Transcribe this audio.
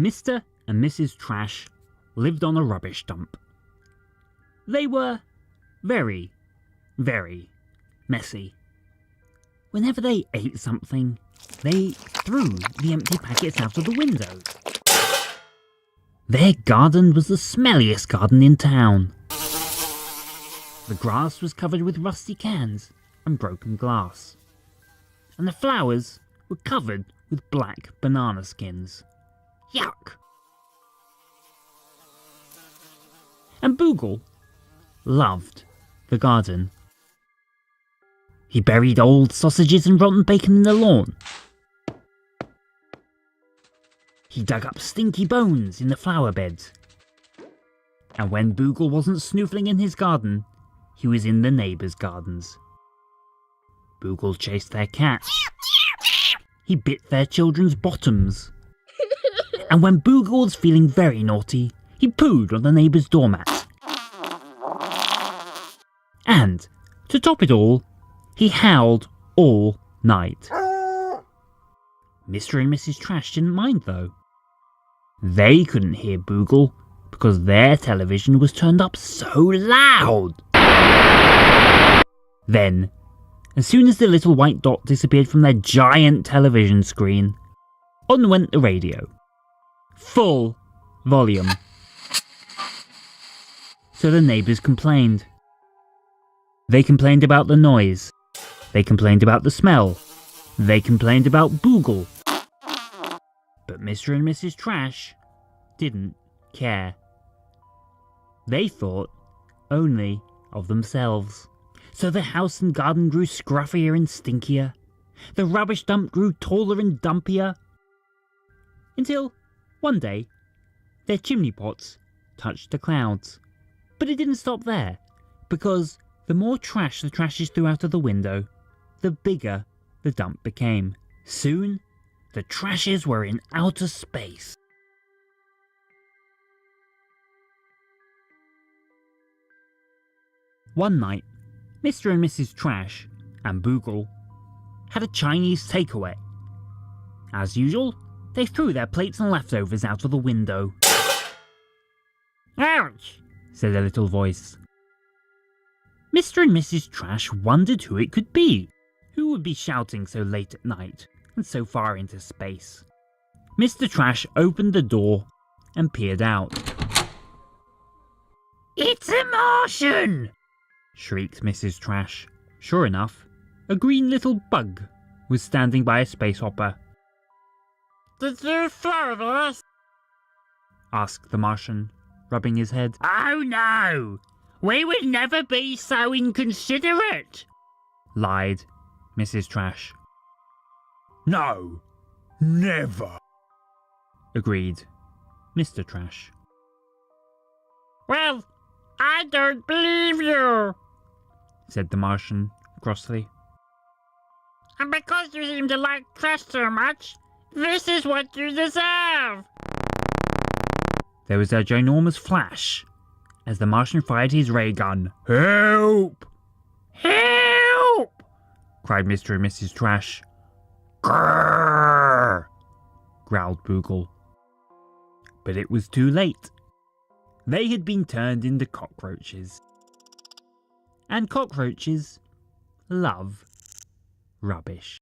Mr. and Mrs. Trash lived on a rubbish dump. They were very, very messy. Whenever they ate something, they threw the empty packets out of the windows. Their garden was the smelliest garden in town. The grass was covered with rusty cans and broken glass, and the flowers were covered with black banana skins. Yuck! And Boogle loved the garden. He buried old sausages and rotten bacon in the lawn. He dug up stinky bones in the flower beds. And when Boogle wasn't snoofling in his garden, he was in the neighbours' gardens. Boogle chased their cat. He bit their children's bottoms. And when Boogle was feeling very naughty, he pooed on the neighbour's doormat. And, to top it all, he howled all night. Mr. and Mrs. Trash didn't mind though. They couldn't hear Boogle because their television was turned up so loud. Then, as soon as the little white dot disappeared from their giant television screen, on went the radio. Full volume. So the neighbours complained. They complained about the noise. They complained about the smell. They complained about Boogle. But Mr. and Mrs. Trash didn't care. They thought only of themselves. So the house and garden grew scruffier and stinkier. The rubbish dump grew taller and dumpier. Until, one day, their chimney pots touched the clouds. But it didn't stop there, because the more trash the Trashes threw out of the window, the bigger the dump became. Soon, the Trashes were in outer space. One night, Mr. and Mrs. Trash and Boogle had a Chinese takeaway. As usual, they threw their plates and leftovers out of the window. "Ouch!" said a little voice. Mr. and Mrs. Trash wondered who it could be. Who would be shouting so late at night and so far into space? Mr. Trash opened the door and peered out. "It's a Martian!" shrieked Mrs. Trash. Sure enough, a green little bug was standing by a space hopper. "Did you throw this?" asked the Martian, rubbing his head. "Oh no! We would never be so inconsiderate!" lied Mrs. Trash. "No, never," agreed Mr. Trash. "Well, I don't believe you," said the Martian crossly. "And because you seem to like trash so much, this is what you deserve." There was a ginormous flash as the Martian fired his ray gun. "Help! Help! cried Mr. and Mrs. Trash. "Grrr!" growled Boogle. But it was too late. They had been turned into cockroaches. And cockroaches love rubbish.